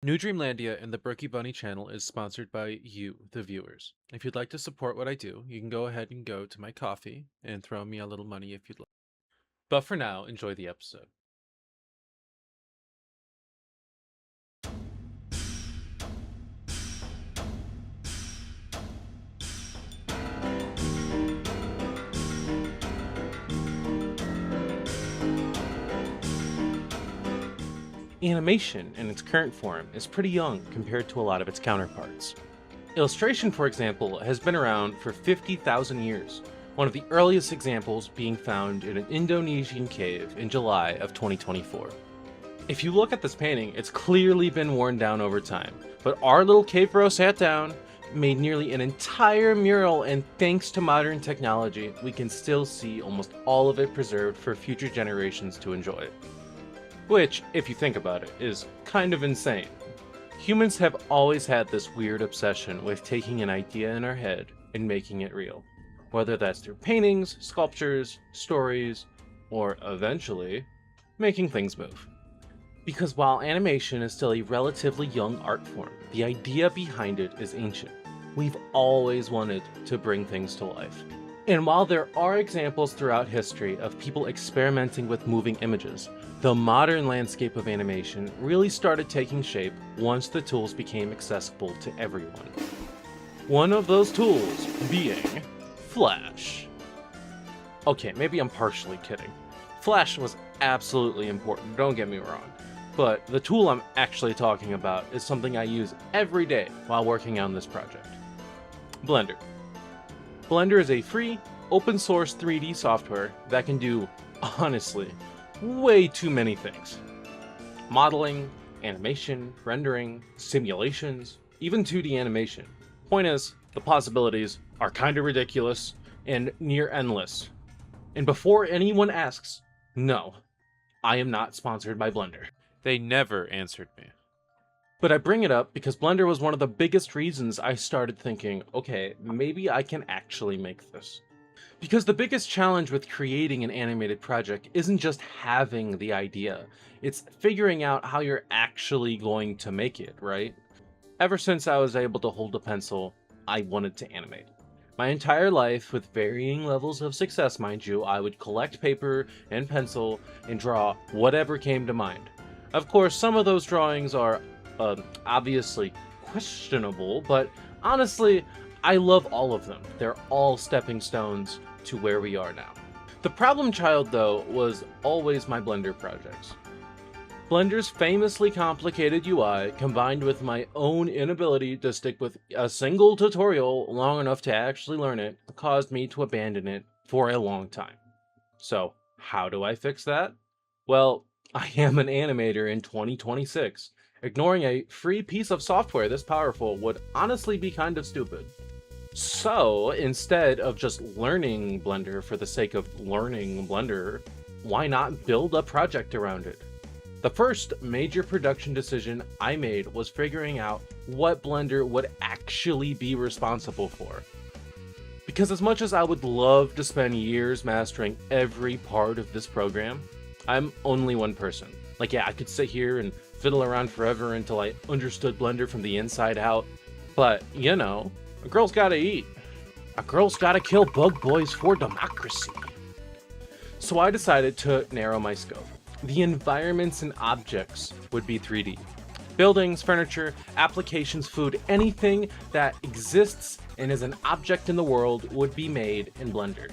New Dreamlandia and the Brookiebunie channel is sponsored by you, the viewers. If you'd like to support what I do, you can go ahead and go to my coffee and throw me a little money if you'd like. But for now, enjoy the episode. Animation in its current form is pretty young compared to a lot of its counterparts. Illustration, for example, has been around for 50,000 years, one of the earliest examples being found in an Indonesian cave in July of 2024. If you look at this painting, it's clearly been worn down over time, but our little cave bro sat down, made nearly an entire mural, and thanks to modern technology, we can still see almost all of it preserved for future generations to enjoy. Which, if you think about it, is kind of insane. Humans have always had this weird obsession with taking an idea in our head and making it real. Whether that's through paintings, sculptures, stories, or eventually, making things move. Because while animation is still a relatively young art form, the idea behind it is ancient. We've always wanted to bring things to life. And while there are examples throughout history of people experimenting with moving images, the modern landscape of animation really started taking shape once the tools became accessible to everyone. One of those tools being Flash. Okay, maybe I'm partially kidding. Flash was absolutely important, don't get me wrong. But the tool I'm actually talking about is something I use every day while working on this project. Blender. Blender is a free, open source 3D software that can do, honestly, way too many things. Modeling, animation, rendering, simulations, even 2D animation. Point is, the possibilities are kinda ridiculous and near endless. And before anyone asks, no, I am not sponsored by Blender. They never answered me. But I bring it up because Blender was one of the biggest reasons I started thinking, okay, maybe I can actually make this. Because the biggest challenge with creating an animated project isn't just having the idea, it's figuring out how you're actually going to make it, right? Ever since I was able to hold a pencil, I wanted to animate. My entire life, with varying levels of success, mind you, I would collect paper and pencil and draw whatever came to mind. Of course, some of those drawings are obviously questionable, but honestly, I love all of them. They're all stepping stones to where we are now. The problem child, though, was always my Blender projects. Blender's famously complicated UI, combined with my own inability to stick with a single tutorial long enough to actually learn it, caused me to abandon it for a long time. So, how do I fix that? Well, I am an animator in 2026. Ignoring a free piece of software this powerful would honestly be kind of stupid. So, instead of just learning Blender for the sake of learning Blender, why not build a project around it? The first major production decision I made was figuring out what Blender would actually be responsible for. Because as much as I would love to spend years mastering every part of this program, I'm only one person. Like, yeah, I could sit here and fiddle around forever until I understood Blender from the inside out, but, you know, a girl's gotta eat. A girl's gotta kill bug boys for democracy. So I decided to narrow my scope. The environments and objects would be 3D. Buildings, furniture, applications, food, anything that exists and is an object in the world would be made in Blender.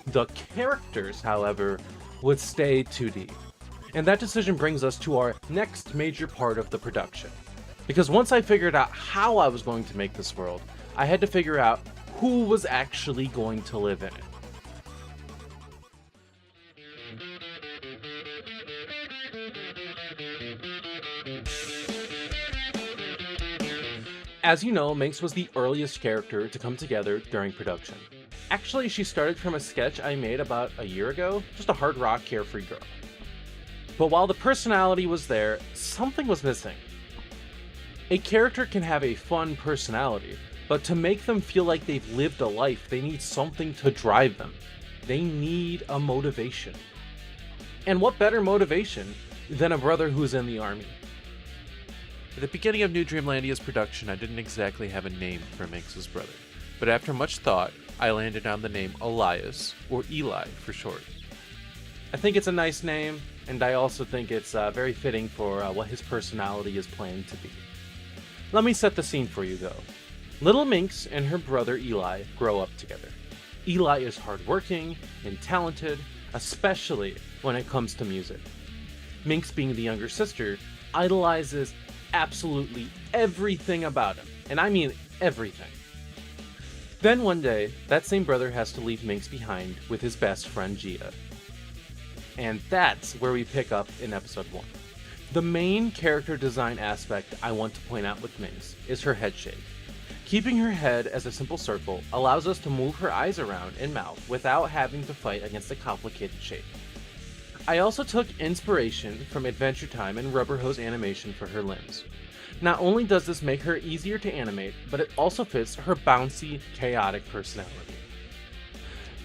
The characters, however, would stay 2D. And that decision brings us to our next major part of the production. Because once I figured out how I was going to make this world, I had to figure out who was actually going to live in it. As you know, Minx was the earliest character to come together during production. Actually, she started from a sketch I made about a year ago, just a hard rock carefree girl. But while the personality was there, something was missing. A character can have a fun personality, but to make them feel like they've lived a life, they need something to drive them. They need a motivation. And what better motivation than a brother who's in the army? At the beginning of New Dreamlandia's production, I didn't exactly have a name for Minx's brother, but after much thought, I landed on the name Elias, or Eli for short. I think it's a nice name, and I also think it's very fitting for what his personality is planned to be. Let me set the scene for you though. Little Minx and her brother Eli grow up together. Eli is hardworking and talented, especially when it comes to music. Minx, being the younger sister, idolizes absolutely everything about him, and I mean everything. Then one day, that same brother has to leave Minx behind with his best friend Gia. And that's where we pick up in episode 1. The main character design aspect I want to point out with Minx is her head shape. Keeping her head as a simple circle allows us to move her eyes around and mouth without having to fight against a complicated shape. I also took inspiration from Adventure Time and Rubber Hose animation for her limbs. Not only does this make her easier to animate, but it also fits her bouncy, chaotic personality.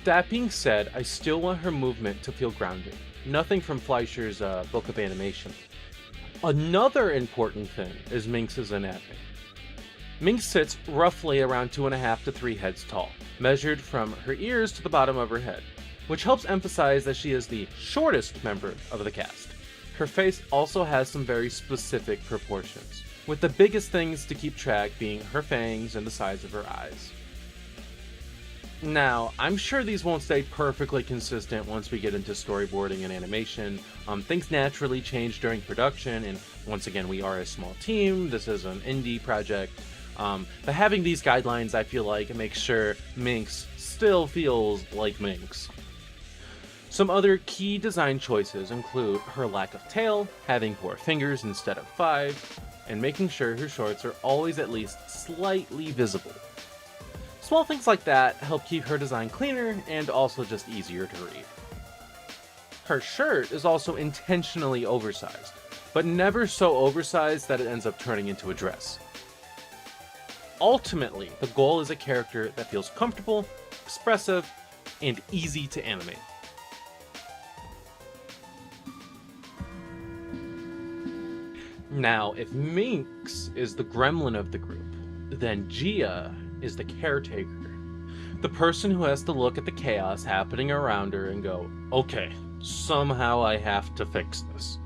That being said, I still want her movement to feel grounded. Nothing from Fleischer's Book of Animation. Another important thing is Minx's anatomy. Minx sits roughly around 2.5 to 3 heads tall, measured from her ears to the bottom of her head, which helps emphasize that she is the shortest member of the cast. Her face also has some very specific proportions, with the biggest things to keep track being her fangs and the size of her eyes. Now, I'm sure these won't stay perfectly consistent once we get into storyboarding and animation. Things naturally change during production, and once again, we are a small team. This is an indie project. But having these guidelines, I feel like, it makes sure Minx still feels like Minx. Some other key design choices include her lack of tail, having 4 fingers instead of 5, and making sure her shorts are always at least slightly visible. Small things like that help keep her design cleaner and also just easier to read. Her shirt is also intentionally oversized, but never so oversized that it ends up turning into a dress. Ultimately, the goal is a character that feels comfortable, expressive, and easy to animate. Now, if Minx is the gremlin of the group, then Gia is the caretaker. The person who has to look at the chaos happening around her and go, okay, somehow I have to fix this.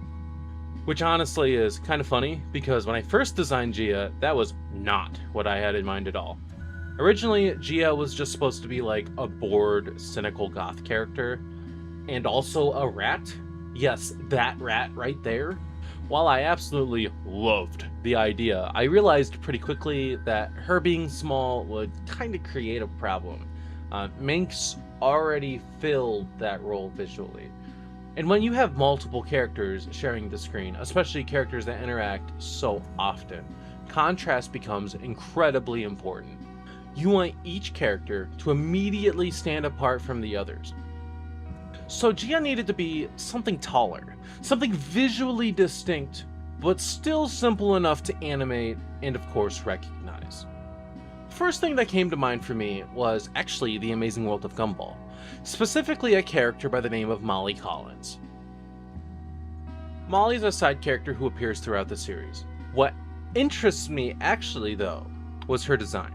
Which honestly is kind of funny, because when I first designed Gia, that was not what I had in mind at all. Originally, Gia was just supposed to be like a bored, cynical goth character, and also a rat. Yes, that rat right there. While I absolutely loved the idea, I realized pretty quickly that her being small would kind of create a problem. Minx already filled that role visually. And when you have multiple characters sharing the screen, especially characters that interact so often, contrast becomes incredibly important. You want each character to immediately stand apart from the others. So Gia needed to be something taller, something visually distinct, but still simple enough to animate and of course recognize. The first thing that came to mind for me was actually The Amazing World of Gumball, specifically a character by the name of Molly Collins. Molly's a side character who appears throughout the series. What interests me actually though was her design.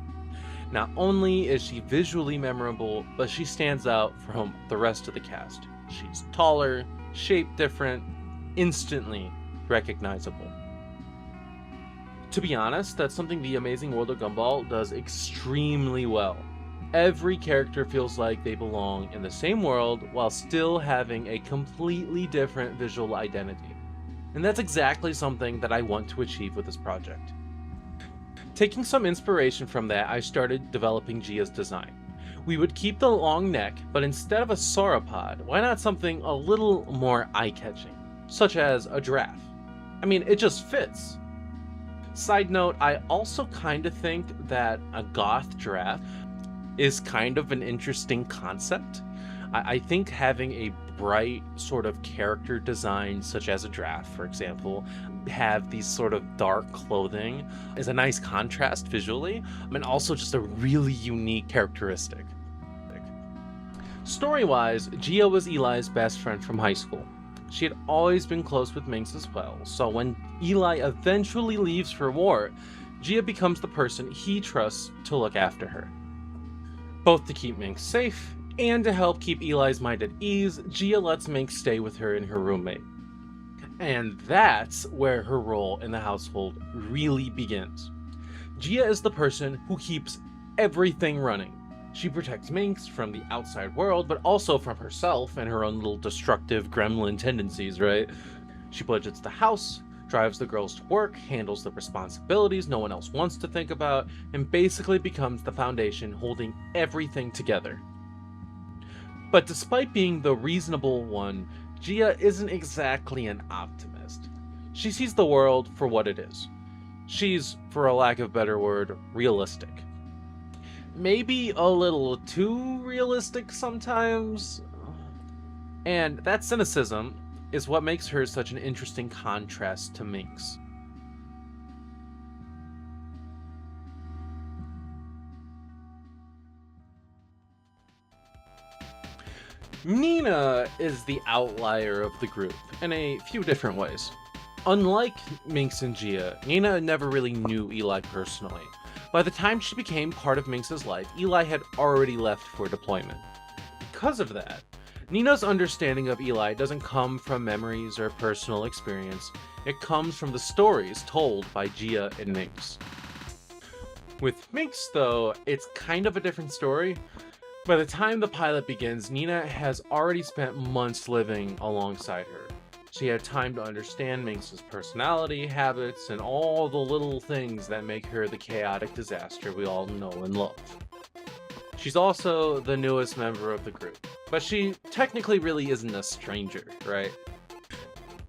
Not only is she visually memorable, but she stands out from the rest of the cast. She's taller, shaped different, instantly recognizable. To be honest, that's something The Amazing World of Gumball does extremely well. Every character feels like they belong in the same world while still having a completely different visual identity. And that's exactly something that I want to achieve with this project. Taking some inspiration from that, I started developing Gia's design. We would keep the long neck, but instead of a sauropod, why not something a little more eye-catching, such as a giraffe? I mean, it just fits. Side note, I also kind of think that a goth giraffe is kind of an interesting concept. I think having a bright sort of character design, such as a giraffe, for example, have these sort of dark clothing is a nice contrast visually, and also just a really unique characteristic. Story-wise, Gia was Eli's best friend from high school. She had always been close with Minx as well, so when Eli eventually leaves for war, Gia becomes the person he trusts to look after her. Both to keep Minx safe and to help keep Eli's mind at ease, Gia lets Minx stay with her and her roommate. And that's where her role in the household really begins. Gia is the person who keeps everything running. She protects Minx from the outside world, but also from herself and her own little destructive gremlin tendencies, right? She budgets the house, drives the girls to work, handles the responsibilities no one else wants to think about, and basically becomes the foundation holding everything together. But despite being the reasonable one, Gia isn't exactly an optimist. She sees the world for what it is. She's, for a lack of a better word, realistic. Maybe a little too realistic sometimes. And that cynicism is what makes her such an interesting contrast to Minx. Nina is the outlier of the group in a few different ways. Unlike Minx and Gia, Nina never really knew Eli personally. By the time she became part of Minx's life, Eli had already left for deployment. Because of that, Nina's understanding of Eli doesn't come from memories or personal experience, it comes from the stories told by Gia and Minx. With Minx, though, it's kind of a different story. By the time the pilot begins, Nina has already spent months living alongside her. She had time to understand Minx's personality, habits, and all the little things that make her the chaotic disaster we all know and love. She's also the newest member of the group, but she technically really isn't a stranger, right?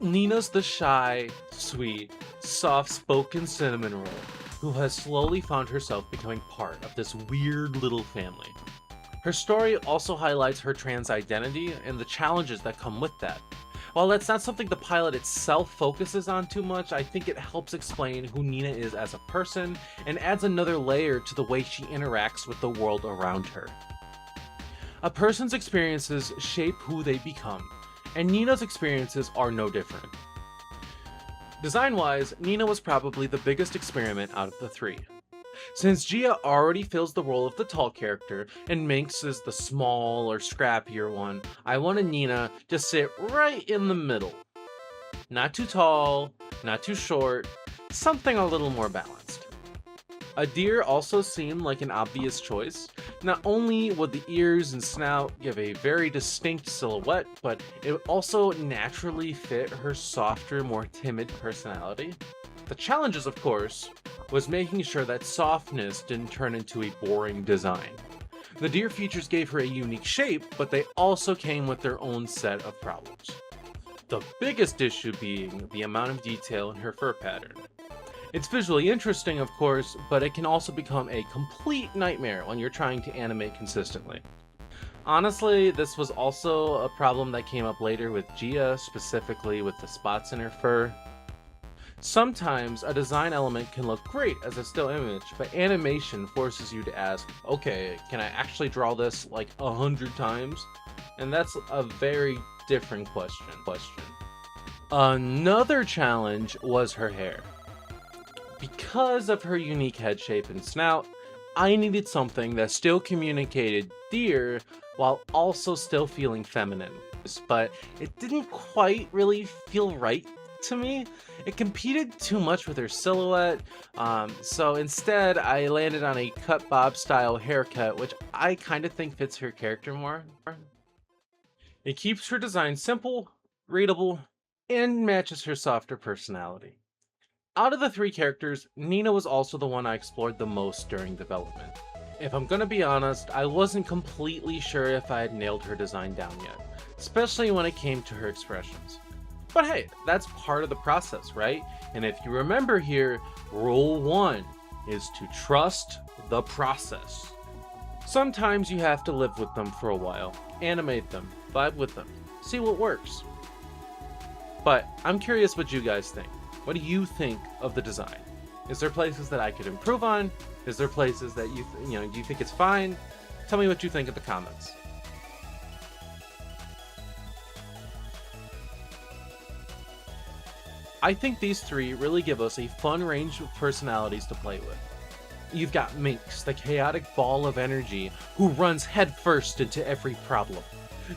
Nina's the shy, sweet, soft-spoken cinnamon roll who has slowly found herself becoming part of this weird little family. Her story also highlights her trans identity and the challenges that come with that. While that's not something the pilot itself focuses on too much, I think it helps explain who Nina is as a person and adds another layer to the way she interacts with the world around her. A person's experiences shape who they become, and Nina's experiences are no different. Design-wise, Nina was probably the biggest experiment out of the three. Since Gia already fills the role of the tall character, and Minx is the small or scrappier one, I wanted Nina to sit right in the middle. Not too tall, not too short, something a little more balanced. A deer also seemed like an obvious choice. Not only would the ears and snout give a very distinct silhouette, but it would also naturally fit her softer, more timid personality. The challenges, of course, was making sure that softness didn't turn into a boring design. The deer features gave her a unique shape, but they also came with their own set of problems. The biggest issue being the amount of detail in her fur pattern. It's visually interesting, of course, but it can also become a complete nightmare when you're trying to animate consistently. Honestly, this was also a problem that came up later with Gia, specifically with the spots in her fur. Sometimes a design element can look great as a still image, but animation forces you to ask, okay, can I actually draw this like 100 times? And that's a very different question. Another challenge was her hair. Because of her unique head shape and snout, I needed something that still communicated deer while also still feeling feminine. But it didn't quite really feel right to me. It competed too much with her silhouette, so instead I landed on a cut bob style haircut, which I kind of think fits her character more. It keeps her design simple, readable, and matches her softer personality. Out of the three characters, Nina was also the one I explored the most during development. If I'm gonna be honest, I wasn't completely sure if I had nailed her design down yet, especially when it came to her expressions. But hey, that's part of the process, right? And if you remember here, rule 1 is to trust the process. Sometimes you have to live with them for a while, animate them, vibe with them, see what works. But I'm curious what you guys think. What do you think of the design? Is there places that I could improve on? Is there places that do you think it's fine? Tell me what you think in the comments. I think these three really give us a fun range of personalities to play with. You've got Minx, the chaotic ball of energy who runs headfirst into every problem.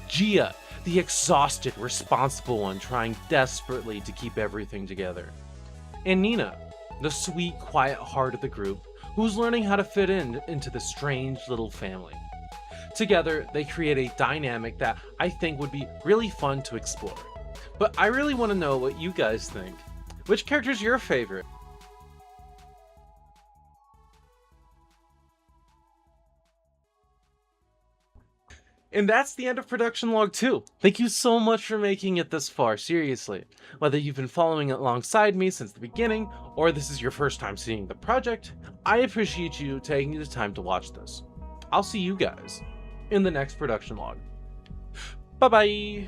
Gia, the exhausted, responsible one trying desperately to keep everything together. And Nina, the sweet, quiet heart of the group who's learning how to fit into the strange little family. Together, they create a dynamic that I think would be really fun to explore. But I really want to know what you guys think. Which character's your favorite? And that's the end of production log 2. Thank you so much for making it this far, seriously. Whether you've been following it alongside me since the beginning, or this is your first time seeing the project, I appreciate you taking the time to watch this. I'll see you guys in the next production log. Bye bye!